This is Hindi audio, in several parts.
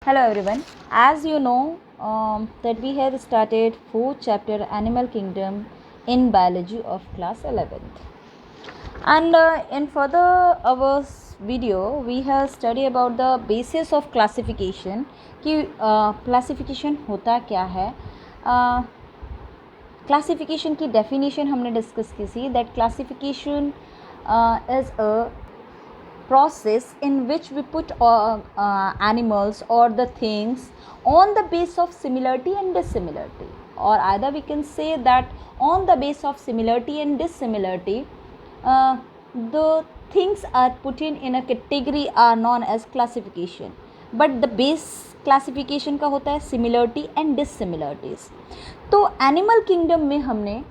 Hello everyone. As you know that we have started fourth chapter Animal Kingdom in biology of class 11th. And in further our video we have studied about the basis of classification कि classification होता क्या है. Classification की definition हमने discuss की थी that classification is a process in which we put animals or the things on the base of similarity and dissimilarity, or either we can say that on the base of similarity and dissimilarity the things are put in a category are known as classification, but the base classification का होता है similarity and dissimilarities. तो एनिमल किंगडम में हमने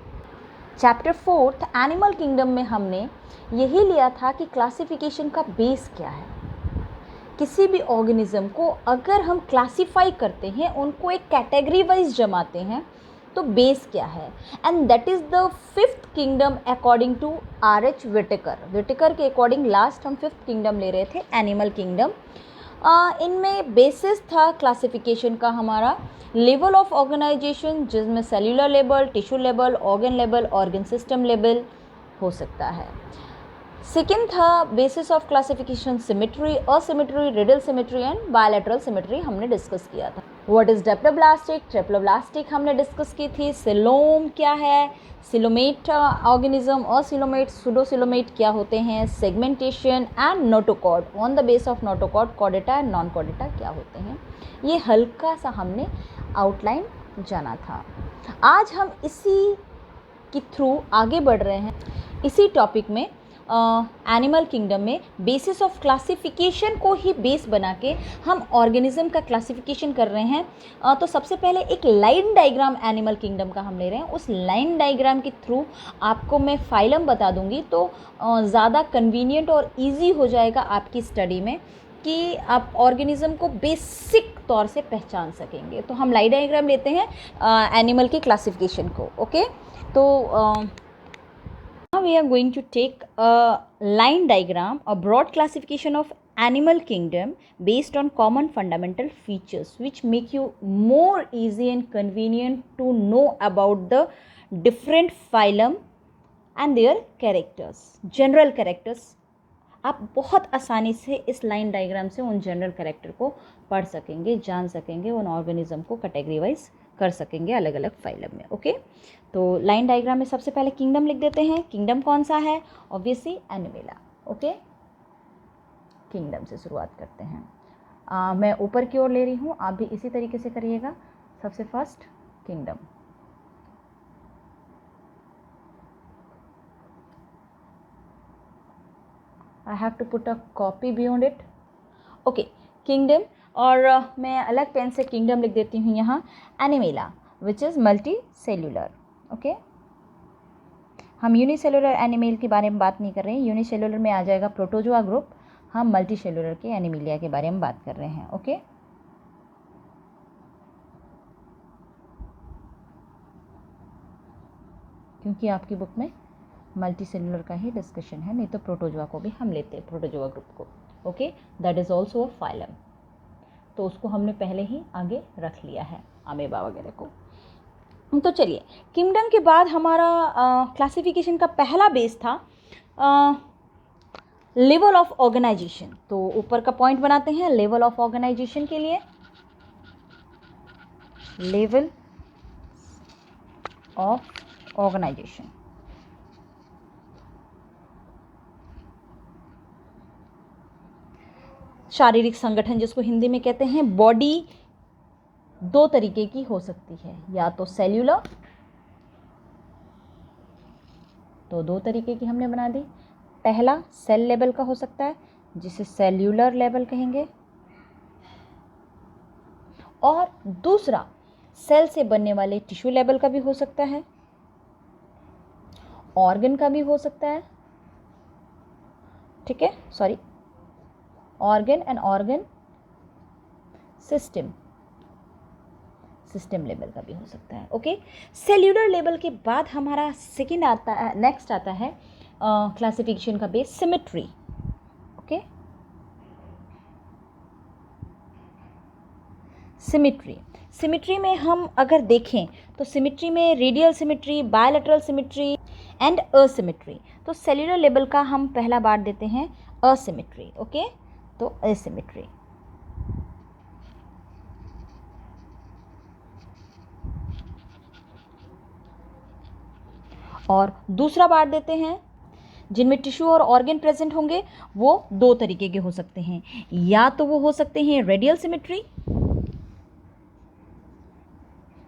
चैप्टर 4 एनिमल किंगडम में हमने यही लिया था कि क्लासिफिकेशन का बेस क्या है. किसी भी ऑर्गेनिज्म को अगर हम क्लासिफाई करते हैं, उनको एक कैटेगरी वाइज जमाते हैं, तो बेस क्या है. And that is the fifth kingdom according to R.H. Whittaker के अकॉर्डिंग लास्ट हम फिफ्थ किंगडम ले रहे थे, एनिमल किंगडम. इनमें बेसिस था क्लासिफिकेशन का हमारा लेवल ऑफ ऑर्गेनाइजेशन, जिसमें cellular level, tissue level, organ level, organ system level हो सकता है. सेकेंड था basis of classification symmetry, asymmetry, radial symmetry and bilateral symmetry हमने डिस्कस किया था. व्हाट इज डिप्लोब्लास्टिक, ट्रिप्लोब्लास्टिक हमने डिस्कस की थी. सिलोम क्या है, सिलोमेट ऑर्गेनिज्म, असिलोमेट, सुडोसिलोमेट क्या होते हैं, segmentation and notochord, on the base of notochord Chordata and non Chordata क्या होते हैं. ये हल्का सा हमने आउटलाइन जाना था. आज हम इसी के थ्रू आगे बढ़ रहे हैं. इसी टॉपिक में एनिमल किंगडम में बेसिस ऑफ क्लासिफिकेशन को ही बेस बना के हम ऑर्गेनिज्म का क्लासिफिकेशन कर रहे हैं. तो सबसे पहले एक लाइन डायग्राम एनिमल किंगडम का हम ले रहे हैं. उस लाइन डायग्राम के थ्रू आपको मैं फाइलम बता दूंगी, तो ज़्यादा कन्वीनियंट और इजी हो जाएगा आपकी स्टडी में कि आप ऑर्गेनिज्म को बेसिक तौर से पहचान सकेंगे. तो हम लाइन डायग्राम लेते हैं एनिमल की क्लासिफिकेशन को. ओके, तो now we are going to take a line diagram, a broad classification of animal kingdom based on common fundamental features which make you more easy and convenient to know about the different phylum and their characters, general characters. आप बहुत आसानी से इस लाइन डायग्राम से उन जनरल कैरेक्टर को पढ़ सकेंगे, जान सकेंगे, उन ऑर्गेनिज्म को कैटेगरी वाइज कर सकेंगे अलग अलग फाइलम में. ओके, तो लाइन डायग्राम में सबसे पहले किंगडम लिख देते हैं. किंगडम कौन सा है? ऑब्वियसली एनिमेला. ओके, किंगडम से शुरुआत करते हैं. मैं ऊपर की ओर ले रही हूँ, आप भी इसी तरीके से करिएगा. सबसे first kingdom. I have to put a copy beyond it. Okay, kingdom, और मैं अलग पेन से किंगडम लिख देती हूँ यहाँ. Animalia which is multicellular. Okay, हम यूनिसेलुलर एनिमेल के बारे में बात नहीं कर रहे हैं. यूनिसेलुलर में आ जाएगा प्रोटोजोआ ग्रुप. हम मल्टी सेलुलर के एनिमेलिया के बारे में बात कर रहे हैं. ओके, क्योंकि आपकी बुक में मल्टी सेलुलर का ही डिस्कशन है, नहीं तो प्रोटोजोआ को भी हम लेते हैं, प्रोटोजोआ ग्रुप को. Okay, that is also a phylum. तो उसको हमने पहले ही आगे रख लिया है, अमेबा वगैरह को. तो चलिए, किंगडम के बाद हमारा क्लासिफिकेशन का पहला बेस था लेवल ऑफ ऑर्गेनाइजेशन. तो ऊपर का पॉइंट बनाते हैं लेवल ऑफ ऑर्गेनाइजेशन के लिए. लेवल ऑफ ऑर्गेनाइजेशन, शारीरिक संगठन जिसको हिंदी में कहते हैं. बॉडी दो तरीके की हो सकती है, या तो सेल्यूलर, तो दो तरीके की हमने बना दी. पहला सेल लेवल का हो सकता है, जिसे सेल्यूलर लेवल कहेंगे, और दूसरा सेल से बनने वाले टिश्यू लेवल का भी हो सकता है, ऑर्गन का भी हो सकता है. ठीक है, sorry, organ and organ system level का भी हो सकता है. ओके, सेल्यूलर लेवल के बाद हमारा सेकंड आता है, नेक्स्ट आता है क्लासिफिकेशन का base symmetry. Okay, symmetry, symmetry में हम अगर देखें तो सिमिट्री में radial symmetry, bilateral symmetry and asymmetry. तो सेल्यूलर लेवल का हम पहला बार देते हैं असिमिट्री। ओके, तो असिमिट्री। और दूसरा बार देते हैं जिनमें टिश्यू और ऑर्गन प्रेजेंट होंगे वो दो तरीके के हो सकते हैं, या तो वो हो सकते हैं रेडियल सिमिट्री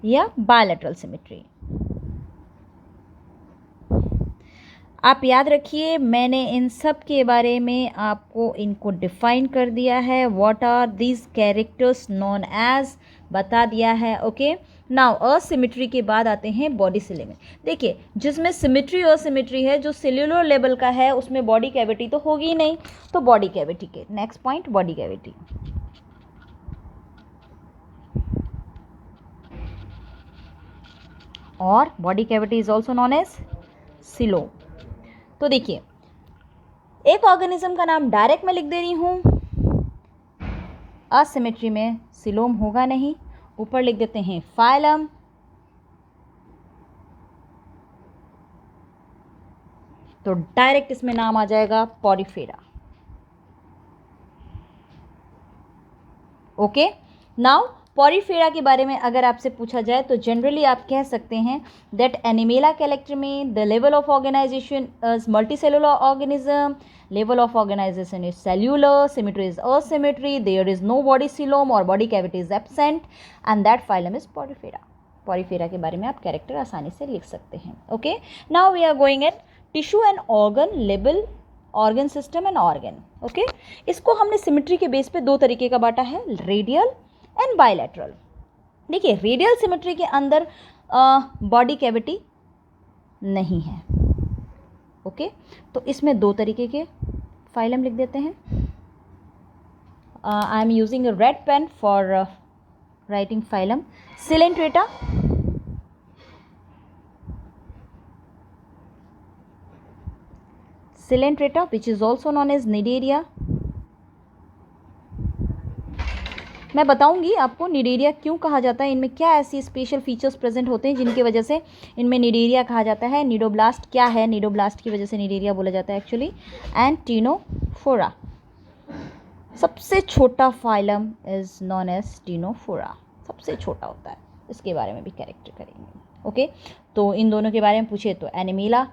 या बायलैटरल सिमिट्री। आप याद रखिए मैंने इन सब के बारे में आपको इनको डिफाइन कर दिया है, what are these characters known as बता दिया है। ओके, नाउ असिमिट्री के बाद आते हैं बॉडी सिलेमेंट। देखिए जिसमें सिमिट्री असिमिट्री है, जो सेल्यूलर लेवल का है उसमें बॉडी कैविटी तो होगी ही नहीं, तो बॉडी कैविटी के नेक्स्ट पॉइंट बॉडी कैविटी। और body cavity is also known as coelom. तो देखिए एक ऑर्गेनिज्म का नाम डायरेक्ट मैं लिख दे रही हूं, असिमेट्री में सिलोम होगा नहीं, ऊपर लिख देते हैं फाइलम, तो डायरेक्ट इसमें नाम आ जाएगा पॉरीफेरा। ओके, नाउ पॉरीफेरा के बारे में अगर आपसे पूछा जाए तो जनरली आप कह सकते हैं दैट एनिमेला कैरेक्टर में the level of organisation is multicellular organism, level of organisation is cellular, symmetry is asymmetry, there is no body coelom और body cavity is absent and that phylum is Porifera. Porifera के बारे में आप कैरेक्टर आसानी से लिख सकते हैं। Okay, now we are going at tissue and organ level, organ system and organ. Okay, इसको हमने सिमेट्री के बेस पे दो तरीके का बांटा है, रेडियल एंड बायलैटरल। देखिए रेडियल सिमेट्री के अंदर बॉडी कैविटी नहीं है। ओके, तो इसमें दो तरीके के फाइलम लिख देते हैं। I am using a red pen for writing phylum. Coelenterata, Coelenterata which is also known as Cnidaria. मैं बताऊंगी आपको निडेरिया क्यों कहा जाता है, इनमें क्या ऐसी स्पेशल फीचर्स प्रेजेंट होते हैं जिनकी वजह से इनमें निडेरिया कहा जाता है। निडोब्लास्ट क्या है, निडोब्लास्ट की वजह से निडेरिया बोला जाता है एक्चुअली। एंड टीनोफोरा, सबसे छोटा phylum is known as Ctenophora, सबसे छोटा होता है, इसके बारे में भी कैरेक्टर करेंगे। ओके, तो इन दोनों के बारे में पूछे तो Animalia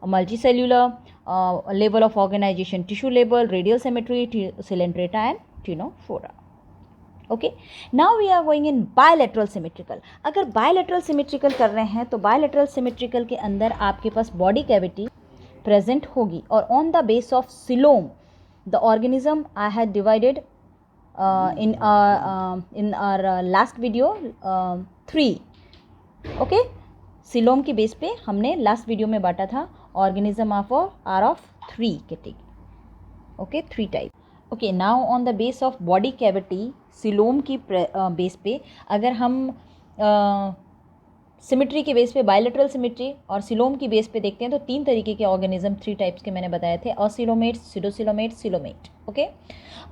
multicellular, level of organisation tissue level, radial symmetry, Coelenterata and Ctenophora. Okay, now we are going in bilateral symmetrical. अगर बायलैटरल सिमेट्रिकल कर रहे हैं तो बायलैटरल सिमेट्रिकल के अंदर आपके पास बॉडी कैविटी प्रेजेंट होगी और on the base of coelom the organism I had divided in our last video 3. Okay, coelom के बेस पे हमने लास्ट वीडियो में बांटा था organism are of 3 category. Okay, 3 type. Okay, now on the base of body cavity coelom की बेस पे अगर हम सिमेट्री के बेस पे बायलैटरल सिमेट्री और सिलोम की बेस पे देखते हैं तो 3 तरीके के ऑर्गेनिज्म 3 टाइप्स के मैंने बताए थे, असिलोमेट, सिडोसिलोमेट, सिलोमेट। ओके,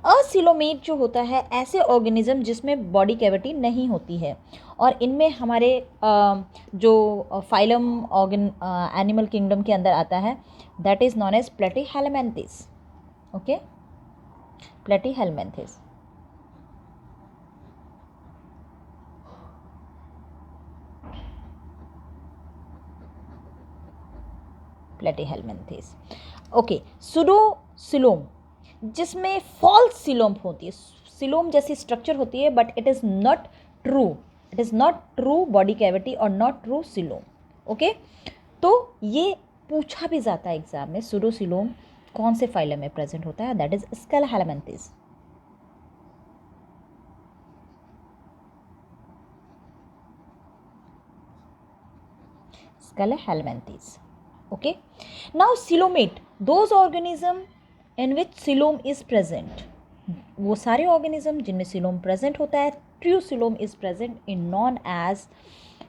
असिलोमेट जो होता है ऐसे ऑर्गेनिज्म जिसमें बॉडी कैविटी नहीं होती है और इनमें हमारे जो फाइलम ऑर्गन एनिमल किंगडम के अंदर आता है that is known as Platyhelminthes. Okay, Platyhelminthes. Platyhelminthes. Okay, pseudocoelom जिसमें फॉल्स सिलोम होती है, सिलोम जैसी स्ट्रक्चर होती है but it is not true, it is not true body cavity और नॉट ट्रू सिलोम। ओके, तो ये पूछा भी जाता है एग्जाम में, सुडोसिलोम कौन से फाइलम में प्रेजेंट होता है, that is Aschelminthes. Aschelminthes. Okay, now coelomate, those organism in which coelom is present, वो सारे ऑर्गेनिज्म जिनमें सिलोम प्रेजेंट होता है, true coelom is present in known as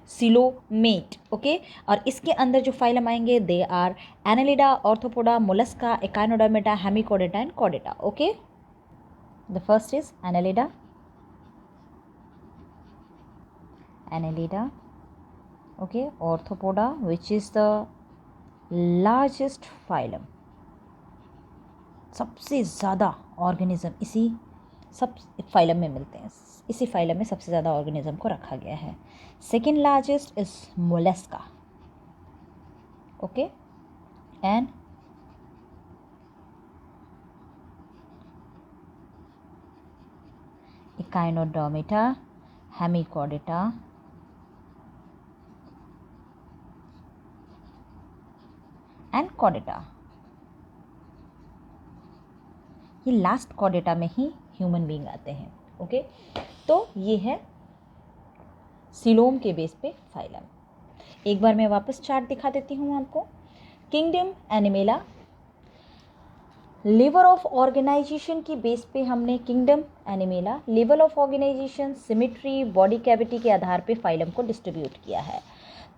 coelomate. Okay, और इसके अंदर जो फाइलम आएंगे they are Annelida, Arthropoda, Mollusca, Echinodermata, Hemichordata and कॉडेटा। Okay, the first is Annelida, Annelida. Okay, Arthropoda, which is the largest phylum. सबसे ज़्यादा ऑर्गेनिज्म इसी सब फाइलम में मिलते हैं, इसी फाइलम में सबसे ज़्यादा ऑर्गेनिज्म को रखा गया है. Second largest is Mollusca. Okay, and Echinodermata, Hemichordata, and Chordata. ये लास्ट Chordata में ही ह्यूमन बीइंग आते हैं. ओके, तो ये है सिलोम के बेस पे फाइलम. एक बार मैं वापस चार्ट दिखा देती हूँ आपको. Kingdom Animalia, level of organisation की बेस पे हमने kingdom Animalia, level of organisation, symmetry, body cavity के आधार पे फाइलम को डिस्ट्रीब्यूट किया है.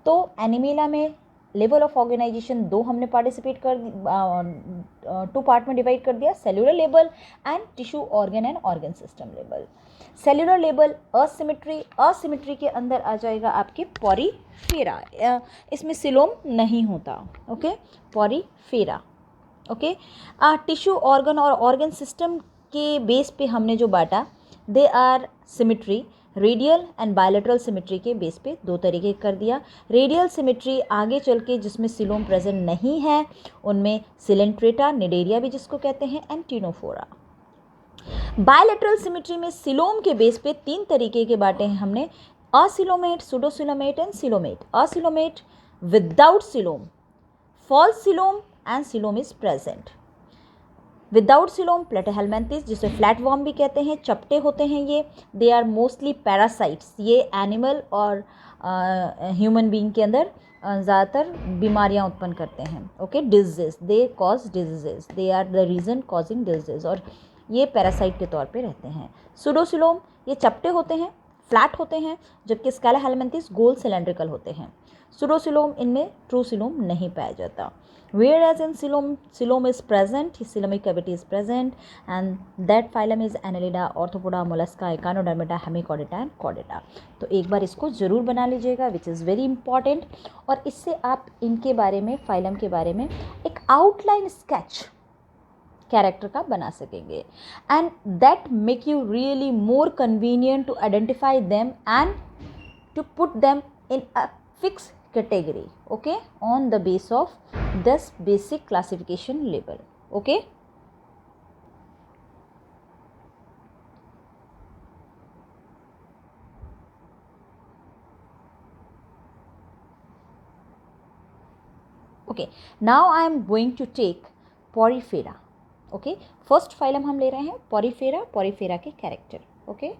तो एनिमेला में लेवल ऑफ ऑर्गेनाइजेशन दो हमने पार्टिसिपेट कर 2 पार्ट में डिवाइड कर दिया, cellular level and tissue organ and organ system level. Cellular level asymmetry के अंदर आ जाएगा आपके पॉरीफेरा, इसमें सिलोम नहीं होता. Okay, Porifera. Okay, tissue organ और ऑर्गन सिस्टम के बेस पे हमने जो बांटा, they are symmetry, radial and bilateral symmetry के बेस पे दो तरीके कर दिया. रेडियल सिमेट्री आगे चल के जिसमें सिलोम प्रेजेंट नहीं है उनमें सिलेंट्रेटा, निडेरिया भी जिसको कहते हैं, एंड टिनोफोरा. बायलैटरल सिमेट्री में सिलोम के बेस पे 3 तरीके के बांटे हैं हमने, acoelomate, pseudocoelomate and coelomate. Acoelomate without coelom, false coelom and coelom is present. Without coelom Platyhelminthes, जिसे फ्लैट वर्म भी कहते हैं, चपटे होते हैं ये. They are mostly parasites. ये एनिमल और ह्यूमन बीइंग के अंदर ज़्यादातर बीमारियां उत्पन्न करते हैं. Okay, diseases, they cause diseases, they are the reason causing diseases, और ये पैरासाइट के तौर पे रहते हैं. सुडोसिलोम, ये चपटे होते हैं, फ्लैट होते हैं, जबकि स्केलोहेलमिन्थेस गोल सिलेंड्रिकल होते हैं. सुडोसिलोम, इनमें ट्रू सिलोम नहीं पाया जाता. Whereas in silome is present, coelomic cavity is present, and that phylum is Annelida, Arthropoda, Mollusca, Echinodermata, Hemichordata and Chordata. तो एक बार इसको ज़रूर बना लीजिएगा, which is very important, और इससे आप इनके बारे में, फाइलम के बारे में एक आउटलाइन स्केच कैरेक्टर का बना सकेंगे, and that make you really more convenient to identify them and to put them in a fixed category. Okay, on the base of this basic classification label. Okay, okay, now I am going to take Porifera. Okay, first phylum हम ले रहे हैं Porifera, Porifera के character. Okay,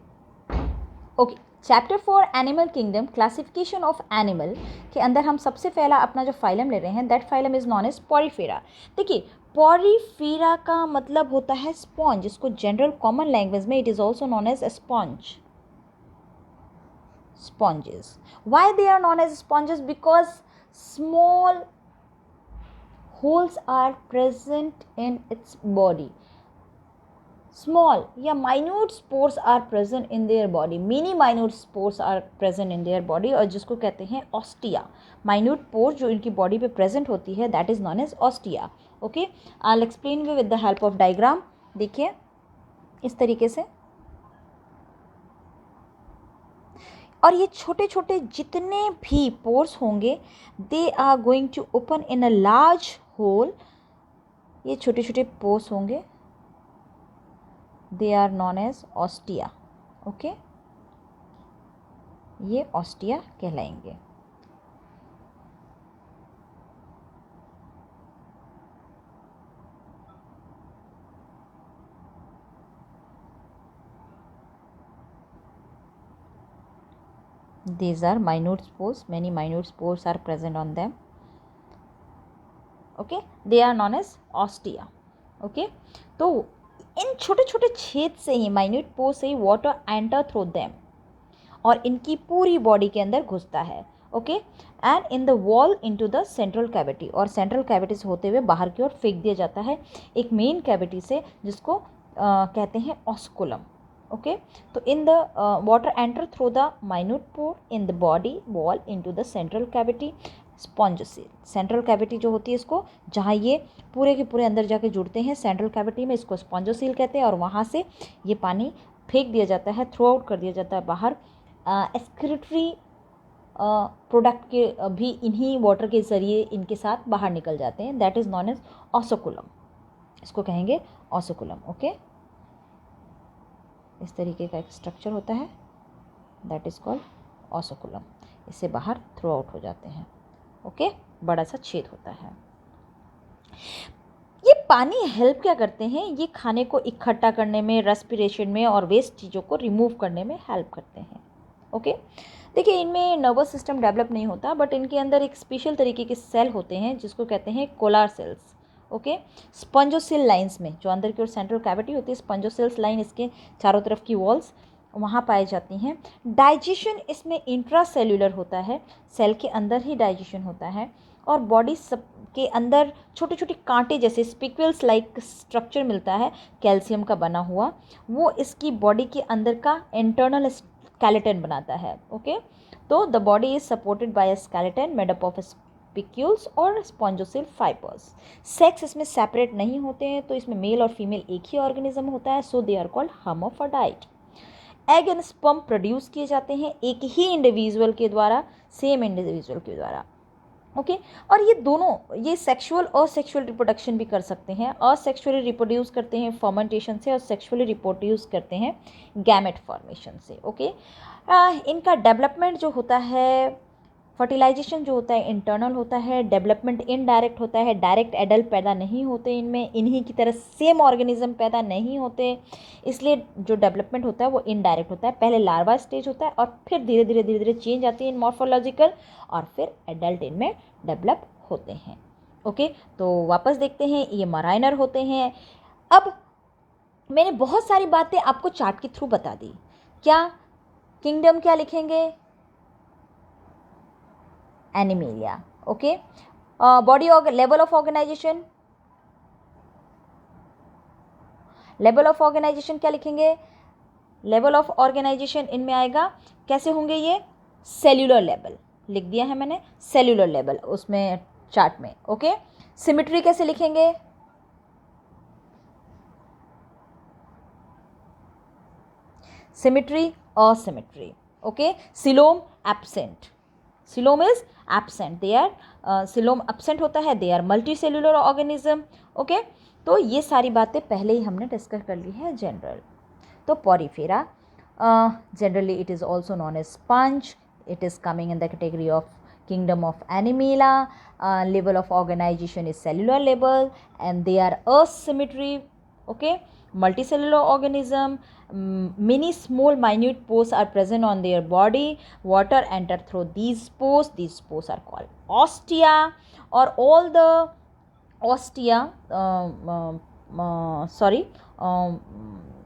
okay, chapter 4 animal kingdom, classification of animal के अंदर हम सबसे पहला अपना जो फाइलम ले रहे हैं, that phylum is known as Porifera. देखिए, पॉरीफेरा का मतलब होता है स्पॉन्ज, जिसको जनरल कॉमन लैंग्वेज में it is also known as sponge, sponges. Why they are known as sponges? Because small holes are present in its body. Small या minute spores are present in their body, mini minute spores are present in their body, और जिसको कहते हैं ostia. minute pore जो इनकी बॉडी पे प्रेजेंट होती है, that is known as ostia. okay, I'll explain you with the help of diagram. देखिए इस तरीके से, और ये छोटे छोटे जितने भी पोर्स होंगे, they are going to open in a large hole. ये छोटे छोटे पोर्स होंगे, they are known as ostia. okay, ये ostia कहलाएंगे. These are minute spores, many minute spores are present on them. okay, they are known as ostia. okay, तो इन छोटे छोटे छेद से ही, माइन्यूट पोर से ही वाटर एंटर थ्रू देम, और इनकी पूरी बॉडी के अंदर घुसता है. Okay, and in the wall into the central cavity, और सेंट्रल कैविटी से होते हुए बाहर की ओर फेंक दिया जाता है एक मेन कैविटी से, जिसको कहते हैं ऑस्कुलम. ओके। तो in the water enter through the minute pore in the body wall into the central cavity spongocoel. Central cavity जो होती है इसको, जहाँ ये पूरे के पूरे अंदर जाके जुड़ते हैं सेंट्रल कैविटी में, इसको स्पॉन्जोसील कहते हैं। और वहाँ से ये पानी फेंक दिया जाता है, थ्रू आउट कर दिया जाता है बाहर। एक्सक्रीटरी प्रोडक्ट के भी इन्हीं वाटर के ज़रिए इनके साथ बाहर निकल जाते हैं, दैट इज़ नॉन एज ऑसिकुलम। इसको कहेंगे ऑसिकुलम। ओके, इस तरीके का एक स्ट्रक्चर होता है, दैट इज़ कॉल्ड ऑसिकुलम। इससे बाहर थ्रू आउट हो जाते हैं। ओके, बड़ा सा छेद होता है। ये पानी हेल्प क्या करते हैं? ये खाने को इकट्ठा करने में, रेस्पिरेशन में और वेस्ट चीज़ों को रिमूव करने में हेल्प करते हैं। ओके, देखिए इनमें नर्वस सिस्टम डेवलप नहीं होता, बट इनके अंदर एक स्पेशल तरीके के सेल होते हैं जिसको कहते हैं कोलार सेल्स। ओके, स्पंजोसिल लाइंस में, जो अंदर की ओर सेंट्रल कैविटी होती है, स्पंजोसिल्स लाइन इसके चारों तरफ की वॉल्स वहाँ पाई जाती हैं। डाइजेशन इसमें इंट्रासेल्यूलर होता है, सेल के अंदर ही डाइजेशन होता है। और बॉडी सब के अंदर छोटे छोटे कांटे जैसे स्पिक्यूल्स लाइक स्ट्रक्चर मिलता है कैल्शियम का बना हुआ, वो इसकी बॉडी के अंदर का इंटरनल स्केलेटन बनाता है। ओके, तो the body is supported by a skeleton made up of spicules और स्पॉन्जोसिल फाइबर्स। सेक्स इसमें सेपरेट नहीं होते हैं, तो इसमें मेल और फीमेल एक ही ऑर्गेनिज्म होता है, so they are called hermaphrodite. Egg and sperm produce किए जाते हैं एक ही इंडिविजुअल के द्वारा, सेम इंडिविजुअल के द्वारा। ओके, और ये दोनों, ये सेक्सुअल और सेक्सुअल रिप्रोडक्शन भी कर सकते हैं। असेक्सुअली रिप्रोड्यूस करते हैं फर्मेंटेशन से, और सेक्सुअली रिप्रोड्यूस करते हैं गैमेट फॉर्मेशन से। ओके, इनका डेवलपमेंट जो होता है, फर्टिलाइजेशन जो होता है इंटरनल होता है, डेवलपमेंट इनडायरेक्ट होता है, डायरेक्ट एडल्ट पैदा नहीं होते इनमें, इन्हीं की तरह सेम ऑर्गेनिज्म पैदा नहीं होते, इसलिए जो डेवलपमेंट होता है वो इनडायरेक्ट होता है। पहले लार्वा स्टेज होता है और फिर धीरे धीरे चेंज आती है इन मॉर्फोलॉजिकल, और फिर एडल्ट इनमें डेवलप होते हैं। ओके, तो वापस देखते हैं, ये मराइनर होते हैं। अब मैंने बहुत सारी बातें आपको चार्ट के थ्रू बता दी। क्या किंगडम क्या लिखेंगे? Animalia. Okay, body level of organisation, level of organisation क्या लिखेंगे? लेवल ऑफ ऑर्गेनाइजेशन इनमें आएगा, कैसे होंगे ये? सेल्यूलर लेवल लिख दिया है मैंने, सेल्यूलर लेवल उसमें चार्ट में। ओके, सिमेट्री कैसे लिखेंगे? Symmetry, asymmetry. Okay, coelom absent, coelom is absent, they are coelom absent होता है, they are multicellular organism. Okay, तो ये सारी बातें पहले ही हमने डिस्कस कर ली है जनरल। तो Porifera, generally it is also known as sponge, it is coming in the category of kingdom of Animalia. Level of organization is cellular level and they are asymmetry. Okay, multicellular organism, many small minute pores are present on their body. Water enter through these pores are called ostia, or all the ostia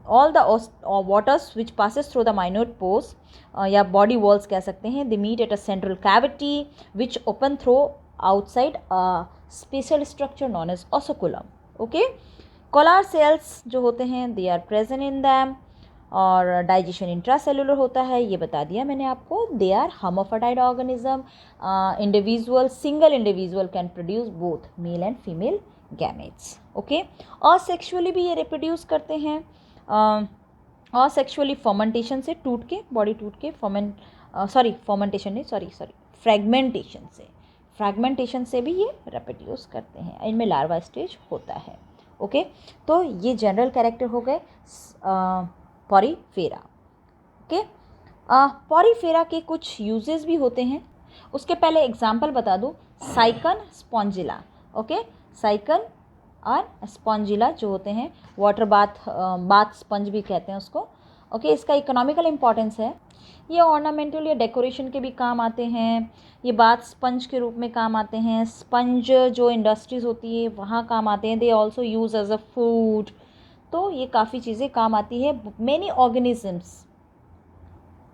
all the waters which passes through the minute pores या body walls कह सकते हैं, they meet at a central cavity which open through outside a special structure known as ossiculum. Okay, collar cells जो होते हैं they are present in them, और डाइजेशन इंट्रासेलुलर होता है, ये बता दिया मैंने आपको। They are hermaphrodite organism, individual, single individual can produce both male and female gametes. Okay, और सेक्सुअली भी ये रिप्रोड्यूस करते हैं, और सेक्सुअली फर्मेंटेशन से, टूट के, बॉडी टूट के, फ्रेगमेंटेशन से भी ये रिप्रोड्यूस करते हैं। इनमें लार्वा स्टेज होता है। ओके, तो ये जनरल कैरेक्टर हो गए पॉरीफेरा। ओके, पॉरीफेरा के कुछ यूजेस भी होते हैं, उसके पहले एग्जांपल बता दूं, साइकन, स्पॉन्जिला। ओके, साइकन और स्पॉन्जिला जो होते हैं, वाटर बाथ स्पंज भी कहते हैं उसको। ओके, इसका इकोनॉमिकल इम्पॉर्टेंस है, ये ऑर्नामेंटल या डेकोरेशन के भी काम आते हैं, ये बाथ स्पंज के रूप में काम आते हैं, स्पंज जो इंडस्ट्रीज़ होती है वहाँ काम आते हैं, they also use as a food, तो ये काफ़ी चीज़ें काम आती है। मैनी ऑर्गेनिजम्स,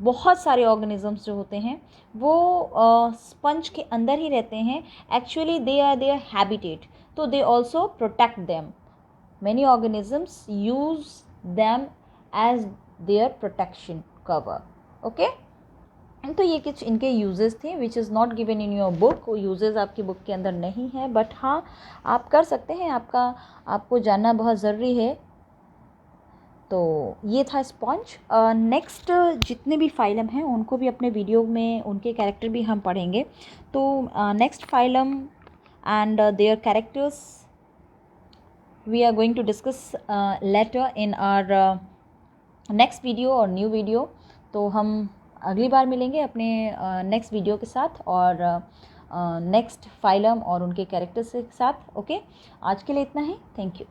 बहुत सारे ऑर्गेनिजम्स जो होते हैं वो स्पंज के अंदर ही रहते हैं, actually they are their habitat, तो they also protect them. Many organisms use them as their protection cover. Okay, तो ये कुछ इनके यूजेस थे which is not given in your book. वो यूजेस आपकी बुक के अंदर नहीं है, बट हाँ आप कर सकते हैं, आपको जानना बहुत ज़रूरी है. तो ये था स्पॉन्ज. नेक्स्ट जितने भी फाइलम हैं उनको भी अपने वीडियो में उनके कैरेक्टर भी हम पढ़ेंगे. तो next phylum and their characters we are going to discuss later in our next video और न्यू वीडियो. तो हम अगली बार मिलेंगे अपने नेक्स्ट वीडियो के साथ और नेक्स्ट फाइलम और उनके कैरेक्टर्स के साथ. ओके, आज के लिए इतना ही. Thank you.